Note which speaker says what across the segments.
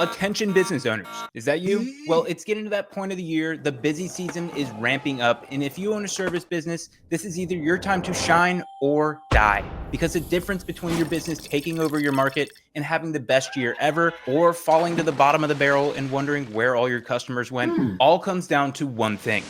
Speaker 1: Attention business owners, is that you? Well, it's getting to that point of the year. The busy season is ramping up. And if you own a service business, this is either your time to shine or die. Because the difference between your business taking over your market and having the best year ever, or falling to the bottom of the barrel and wondering where all your customers went, all comes down to one thing: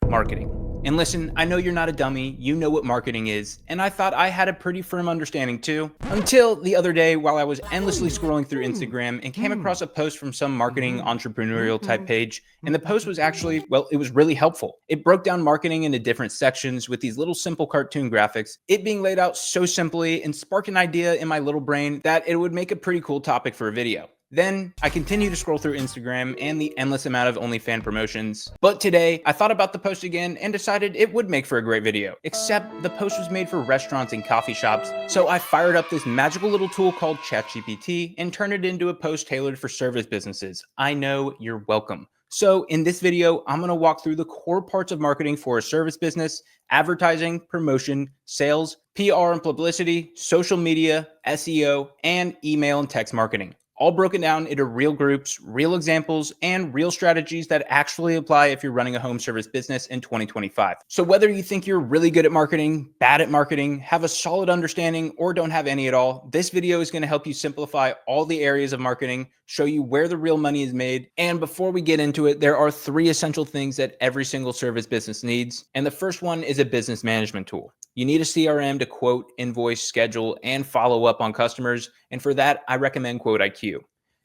Speaker 1: marketing. And listen, I know you're not a dummy, you know what marketing is, and I thought I had a pretty firm understanding too, until the other day while I was endlessly scrolling through Instagram and came across a post from some marketing entrepreneurial type page, and the post was actually, well, it was really helpful. It broke down marketing into different sections with these little simple cartoon graphics, it being laid out so simply, and sparked an idea in my little brain that it would make a pretty cool topic for a video. Then I continue to scroll through Instagram and the endless amount of OnlyFans promotions. But today I thought about the post again and decided it would make for a great video. Except the post was made for restaurants and coffee shops. So I fired up this magical little tool called ChatGPT and turned it into a post tailored for service businesses. I know, you're welcome. So in this video, I'm going to walk through the core parts of marketing for a service business: advertising, promotion, sales, PR and publicity, social media, SEO, and email and text marketing. All broken down into real groups, real examples, and real strategies that actually apply if you're running a home service business in 2025. So whether you think you're really good at marketing, bad at marketing, have a solid understanding, or don't have any at all, this video is going to help you simplify all the areas of marketing, show you where the real money is made. And before we get into it, there are 3 essential things that every single service business needs. And the first one is a business management tool. You need a CRM to quote, invoice, schedule, and follow up on customers. And for that, I recommend QuoteIQ.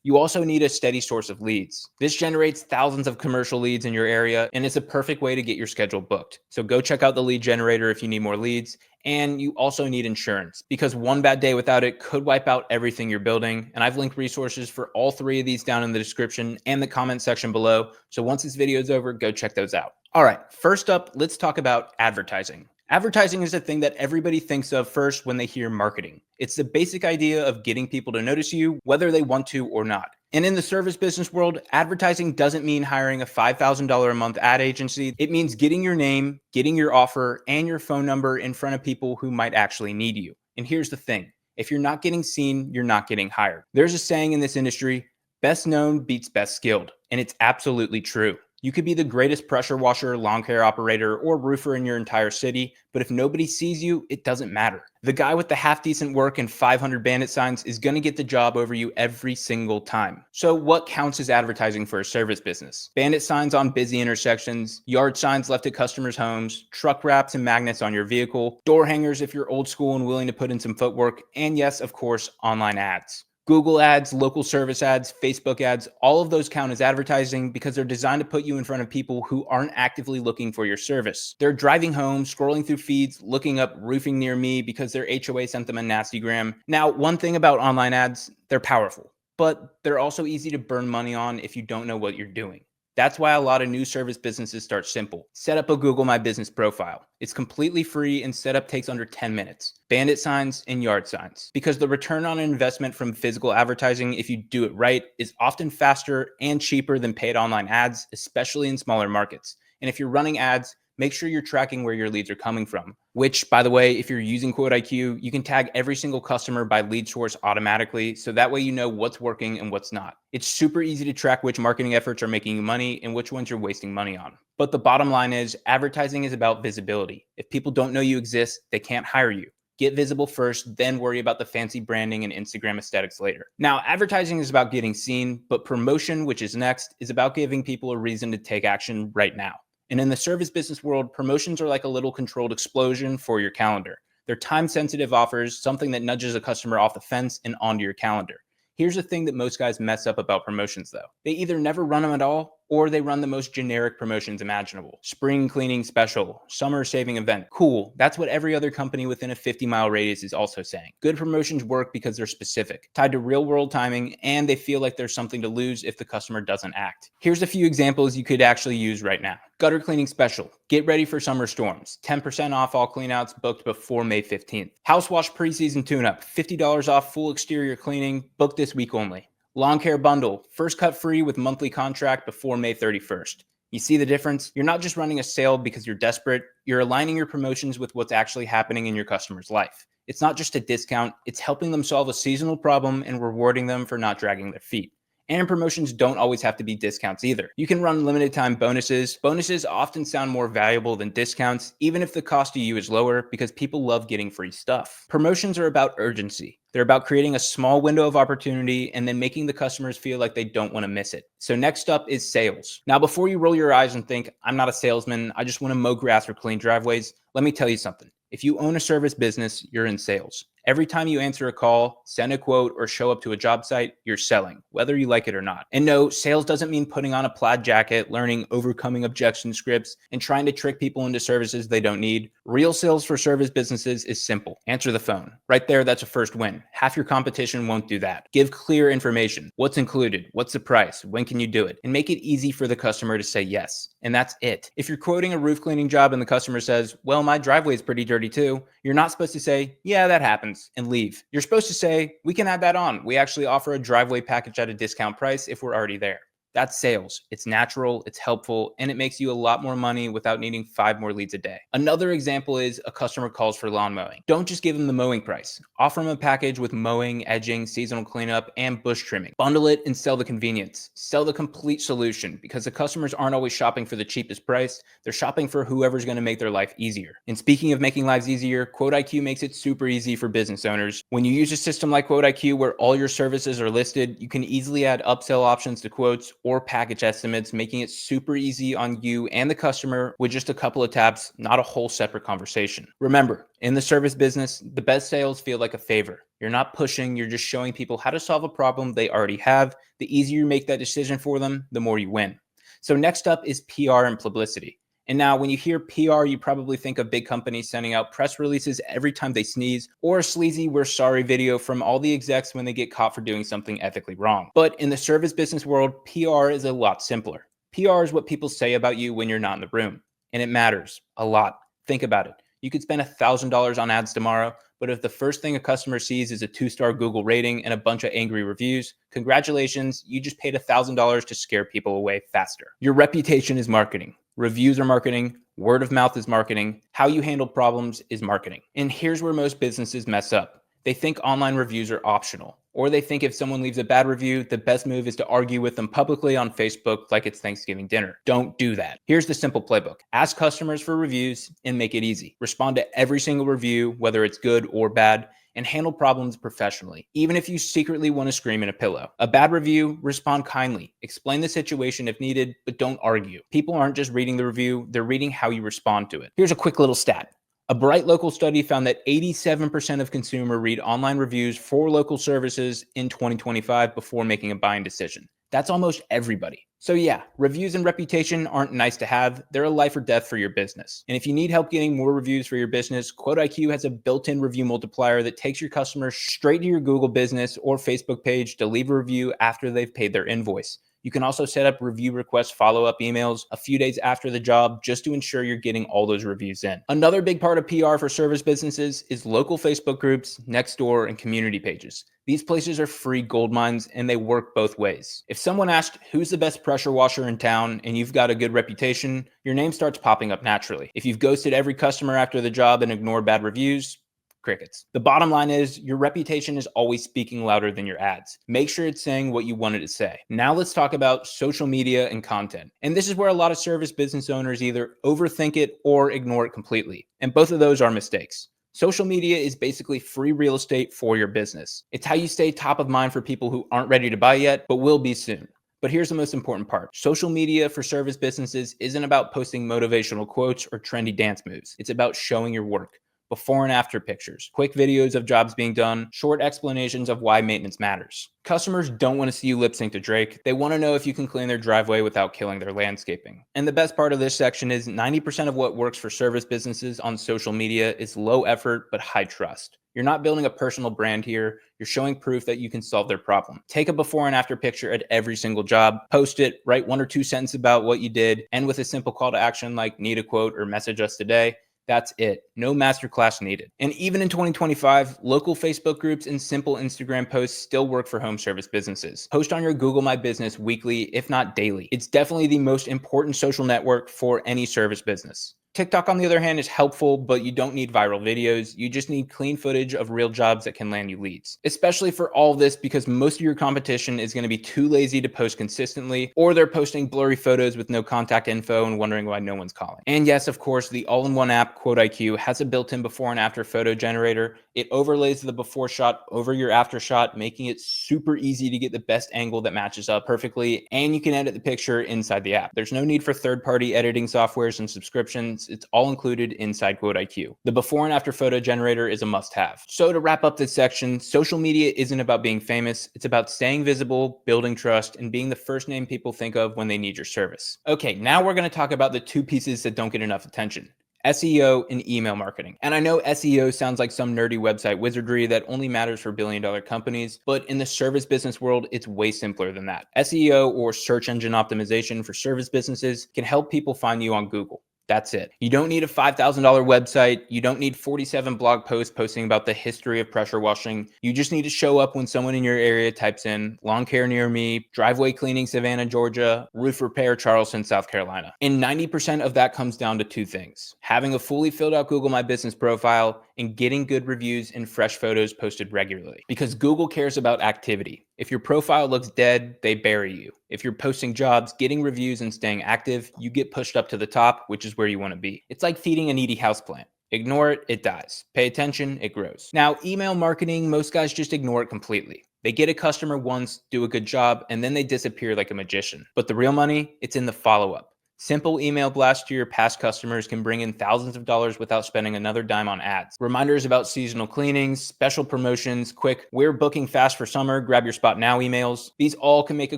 Speaker 1: You also need a steady source of leads. This generates thousands of commercial leads in your area, and it's a perfect way to get your schedule booked. So go check out the lead generator if you need more leads. And you also need insurance, because one bad day without it could wipe out everything you're building. And I've linked resources for all 3 of these down in the description and the comment section below. So once this video is over, go check those out. All right, first up, let's talk about advertising. Advertising is a thing that everybody thinks of first when they hear marketing. It's the basic idea of getting people to notice you, whether they want to or not. And in the service business world, advertising doesn't mean hiring a $5,000 a month ad agency. It means getting your name, getting your offer, and your phone number in front of people who might actually need you. And here's the thing: if you're not getting seen, you're not getting hired. There's a saying in this industry: best known beats best skilled. And it's absolutely true. You could be the greatest pressure washer, lawn care operator, or roofer in your entire city, but if nobody sees you, it doesn't matter. The guy with the half-decent work and 500 bandit signs is going to get the job over you every single time. So what counts as advertising for a service business? Bandit signs on busy intersections, yard signs left at customers' homes, truck wraps and magnets on your vehicle, door hangers if you're old school and willing to put in some footwork, and yes, of course, online ads. Google ads, local service ads, Facebook ads, all of those count as advertising because they're designed to put you in front of people who aren't actively looking for your service. They're driving home, scrolling through feeds, looking up roofing near me because their HOA sent them a nasty gram. Now, one thing about online ads, they're powerful, but they're also easy to burn money on if you don't know what you're doing. That's why a lot of new service businesses start simple. Set up a Google My Business profile. It's completely free and setup takes under 10 minutes. Bandit signs and yard signs. Because the return on investment from physical advertising, if you do it right, is often faster and cheaper than paid online ads, especially in smaller markets. And if you're running ads, make sure you're tracking where your leads are coming from. Which, by the way, if you're using QuoteIQ, you can tag every single customer by lead source automatically, so that way you know what's working and what's not. It's super easy to track which marketing efforts are making you money and which ones you're wasting money on. But the bottom line is, advertising is about visibility. If people don't know you exist, they can't hire you. Get visible first, then worry about the fancy branding and Instagram aesthetics later. Now, advertising is about getting seen, but promotion, which is next, is about giving people a reason to take action right now. And in the service business world, promotions are like a little controlled explosion for your calendar. They're time-sensitive offers, something that nudges a customer off the fence and onto your calendar. Here's the thing that most guys mess up about promotions though. They either never run them at all, or they run the most generic promotions imaginable. Spring cleaning special, summer saving event. Cool, that's what every other company within a 50-mile radius is also saying. Good promotions work because they're specific, tied to real-world timing, and they feel like there's something to lose if the customer doesn't act. Here's a few examples you could actually use right now. Gutter cleaning special. Get ready for summer storms. 10% off all cleanouts booked before May 15th. House wash preseason tune-up. $50 off full exterior cleaning. Booked this week only. Lawn care bundle. First cut free with monthly contract before May 31st. You see the difference? You're not just running a sale because you're desperate. You're aligning your promotions with what's actually happening in your customer's life. It's not just a discount. It's helping them solve a seasonal problem and rewarding them for not dragging their feet. And promotions don't always have to be discounts either. You can run limited time bonuses. Bonuses often sound more valuable than discounts, even if the cost to you is lower, because people love getting free stuff. Promotions are about urgency. They're about creating a small window of opportunity and then making the customers feel like they don't want to miss it. So next up is sales. Now, before you roll your eyes and think, I'm not a salesman, I just want to mow grass or clean driveways, let me tell you something. If you own a service business, you're in sales. Every time you answer a call, send a quote, or show up to a job site, you're selling, whether you like it or not. And no, sales doesn't mean putting on a plaid jacket, learning overcoming objection scripts, and trying to trick people into services they don't need. Real sales for service businesses is simple. Answer the phone. Right there, that's a first win. Half your competition won't do that. Give clear information. What's included? What's the price? When can you do it? And make it easy for the customer to say yes. And that's it. If you're quoting a roof cleaning job and the customer says, well, my driveway is pretty dirty too, you're not supposed to say, yeah, that happens, and leave. You're supposed to say, we can add that on. We actually offer a driveway package at a discount price if we're already there. That's sales. It's natural, it's helpful, and it makes you a lot more money without needing 5 more leads a day. Another example is a customer calls for lawn mowing. Don't just give them the mowing price. Offer them a package with mowing, edging, seasonal cleanup, and bush trimming. Bundle it and sell the convenience. Sell the complete solution, because the customers aren't always shopping for the cheapest price. They're shopping for whoever's going to make their life easier. And speaking of making lives easier, QuoteIQ makes it super easy for business owners. When you use a system like QuoteIQ where all your services are listed, you can easily add upsell options to quotes or package estimates, making it super easy on you and the customer with just a couple of taps, not a whole separate conversation. Remember, in the service business, the best sales feel like a favor. You're not pushing, you're just showing people how to solve a problem they already have. The easier you make that decision for them, the more you win. So next up is PR and publicity. And now when you hear PR, you probably think of big companies sending out press releases every time they sneeze, or a sleazy "we're sorry" video from all the execs when they get caught for doing something ethically wrong. But in the service business world, PR is a lot simpler. PR is what people say about you when you're not in the room. And it matters a lot. Think about it. You could spend $1,000 on ads tomorrow, but if the first thing a customer sees is a 2-star Google rating and a bunch of angry reviews, congratulations, you just paid $1,000 to scare people away faster. Your reputation is marketing. Reviews are marketing. Word of mouth is marketing. How you handle problems is marketing. And here's where most businesses mess up. They think online reviews are optional, or they think if someone leaves a bad review, the best move is to argue with them publicly on Facebook like it's Thanksgiving dinner. Don't do that. Here's the simple playbook. Ask customers for reviews and make it easy. Respond to every single review, whether it's good or bad, and handle problems professionally, even if you secretly want to scream in a pillow. A bad review, respond kindly. Explain the situation if needed, but don't argue. People aren't just reading the review, they're reading how you respond to it. Here's a quick little stat. A Bright local study found that 87% of consumers read online reviews for local services in 2025 before making a buying decision. That's almost everybody. So yeah, reviews and reputation aren't nice to have. They're a life or death for your business. And if you need help getting more reviews for your business, QuoteIQ has a built-in review multiplier that takes your customers straight to your Google business or Facebook page to leave a review after they've paid their invoice. You can also set up review request follow-up emails a few days after the job just to ensure you're getting all those reviews in. Another big part of PR for service businesses is local Facebook groups, Nextdoor, and community pages. These places are free gold mines and they work both ways. If someone asked who's the best pressure washer in town and you've got a good reputation, your name starts popping up naturally. If you've ghosted every customer after the job and ignored bad reviews, crickets. The bottom line is your reputation is always speaking louder than your ads. Make sure it's saying what you wanted to say. Now let's talk about social media and content. And this is where a lot of service business owners either overthink it or ignore it completely. And both of those are mistakes. Social media is basically free real estate for your business. It's how you stay top of mind for people who aren't ready to buy yet, but will be soon. But here's the most important part. Social media for service businesses isn't about posting motivational quotes or trendy dance moves. It's about showing your work. Before and after pictures, quick videos of jobs being done, short explanations of why maintenance matters. Customers don't want to see you lip sync to Drake. They want to know if you can clean their driveway without killing their landscaping. And the best part of this section is 90% of what works for service businesses on social media is low effort but high trust. You're not building a personal brand here. You're showing proof that you can solve their problem. Take a before and after picture at every single job, post it, write 1 or 2 sentences about what you did, and with a simple call to action like need a quote or message us today. That's it. No masterclass needed. And even in 2025, local Facebook groups and simple Instagram posts still work for home service businesses. Post on your Google My Business weekly, if not daily. It's definitely the most important social network for any service business. TikTok, on the other hand, is helpful, but you don't need viral videos. You just need clean footage of real jobs that can land you leads. Especially for all this, because most of your competition is going to be too lazy to post consistently, or they're posting blurry photos with no contact info and wondering why no one's calling. And yes, of course, the all-in-one app QuoteIQ has a built-in before and after photo generator. It overlays the before shot over your after shot, making it super easy to get the best angle that matches up perfectly, and you can edit the picture inside the app. There's no need for third-party editing softwares and subscriptions. It's all included inside QuoteIQ. The before and after photo generator is a must-have. So to wrap up this section, social media isn't about being famous. It's about staying visible, building trust, and being the first name people think of when they need your service. Okay, now we're going to talk about the two pieces that don't get enough attention: SEO and email marketing. And I know SEO sounds like some nerdy website wizardry that only matters for billion-dollar companies, but in the service business world, it's way simpler than that. SEO, or search engine optimization for service businesses, can help people find you on Google. That's it. You don't need a $5,000 website. You don't need 47 blog posts posting about the history of pressure washing. You just need to show up when someone in your area types in lawn care near me, driveway cleaning Savannah, Georgia, roof repair Charleston, South Carolina. And 90% of that comes down to two things: having a fully filled out Google My Business profile and getting good reviews and fresh photos posted regularly. Because Google cares about activity. If your profile looks dead, they bury you. If you're posting jobs, getting reviews, and staying active, you get pushed up to the top, which is where you want to be. It's like feeding a needy houseplant. Ignore it, it dies. Pay attention, it grows. Now, email marketing, most guys just ignore it completely. They get a customer once, do a good job, and then they disappear like a magician. But the real money, it's in the follow-up. Simple email blasts to your past customers can bring in thousands of dollars without spending another dime on ads. Reminders about seasonal cleanings, special promotions, quick "we're booking fast for summer, grab your spot now" emails. These all can make a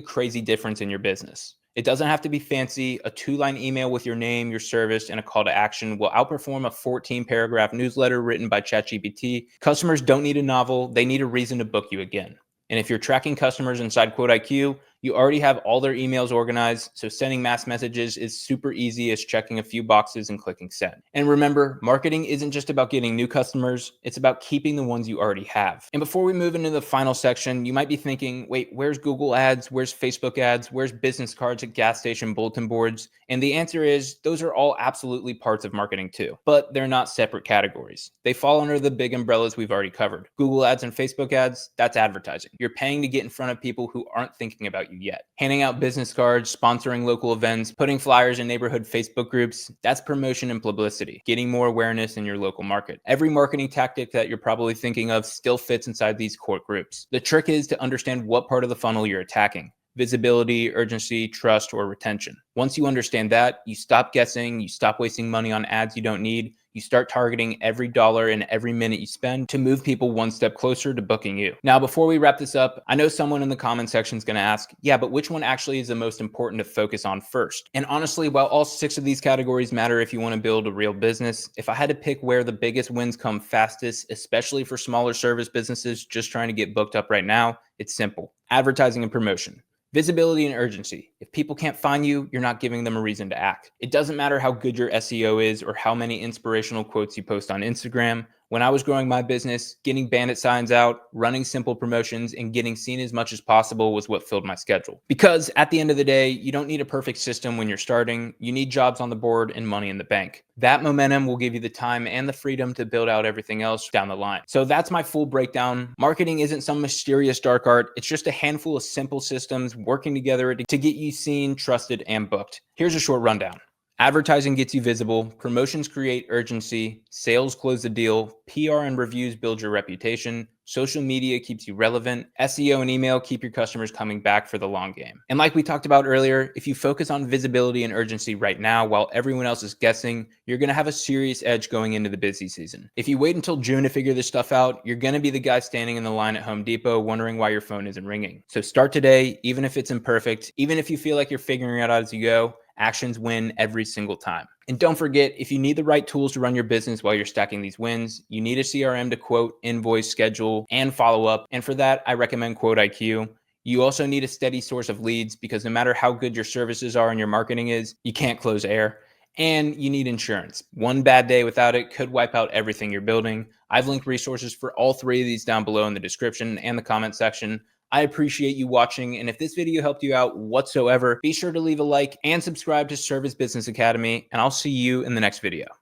Speaker 1: crazy difference in your business. It doesn't have to be fancy. A 2-line email with your name, your service, and a call to action will outperform a 14-paragraph newsletter written by ChatGPT. Customers don't need a novel. They need a reason to book you again. And if you're tracking customers inside QuoteIQ, you already have all their emails organized, so sending mass messages is super easy as checking a few boxes and clicking send. And remember, marketing isn't just about getting new customers, it's about keeping the ones you already have. And before we move into the final section, you might be thinking, wait, where's Google ads? Where's Facebook ads? Where's business cards at gas station bulletin boards? And the answer is, those are all absolutely parts of marketing too, but they're not separate categories. They fall under the big umbrellas we've already covered. Google ads and Facebook ads, that's advertising. You're paying to get in front of people who aren't thinking about you yet. Handing out business cards, sponsoring local events, putting flyers in neighborhood Facebook groups, that's promotion and publicity, getting more awareness in your local market. Every marketing tactic that you're probably thinking of still fits inside these core groups. The trick is to understand what part of the funnel you're attacking: visibility, urgency, trust, or retention. Once you understand that, you stop guessing, you stop wasting money on ads you don't need, you start targeting every dollar and every minute you spend to move people one step closer to booking you. Now, before we wrap this up, I know someone in the comment section is going to ask, yeah, but which one actually is the most important to focus on first? And honestly, while all 6 of these categories matter if you want to build a real business, if I had to pick where the biggest wins come fastest, especially for smaller service businesses just trying to get booked up right now, it's simple: advertising and promotion. Visibility and urgency. If people can't find you, you're not giving them a reason to act. It doesn't matter how good your SEO is or how many inspirational quotes you post on Instagram. When I was growing my business, getting bandit signs out, running simple promotions, and getting seen as much as possible was what filled my schedule. Because at the end of the day, you don't need a perfect system when you're starting. You need jobs on the board and money in the bank. That momentum will give you the time and the freedom to build out everything else down the line. So that's my full breakdown. Marketing isn't some mysterious dark art. It's just a handful of simple systems working together to get you seen, trusted, and booked. Here's a short rundown. Advertising gets you visible, promotions create urgency, sales close the deal, PR and reviews build your reputation, social media keeps you relevant, SEO and email keep your customers coming back for the long game. And like we talked about earlier, if you focus on visibility and urgency right now while everyone else is guessing, you're going to have a serious edge going into the busy season. If you wait until June to figure this stuff out, you're going to be the guy standing in the line at Home Depot wondering why your phone isn't ringing. So start today, even if it's imperfect, even if you feel like you're figuring it out as you go. Actions win every single time. And don't forget, if you need the right tools to run your business while you're stacking these wins, you need a CRM to quote, invoice, schedule, and follow up. And for that, I recommend QuoteIQ. You also need a steady source of leads because no matter how good your services are and your marketing is, you can't close air. And you need insurance. One bad day without it could wipe out everything you're building. I've linked resources for all 3 of these down below in the description and the comment section. I appreciate you watching, and if this video helped you out whatsoever, be sure to leave a like and subscribe to Service Business Academy, and I'll see you in the next video.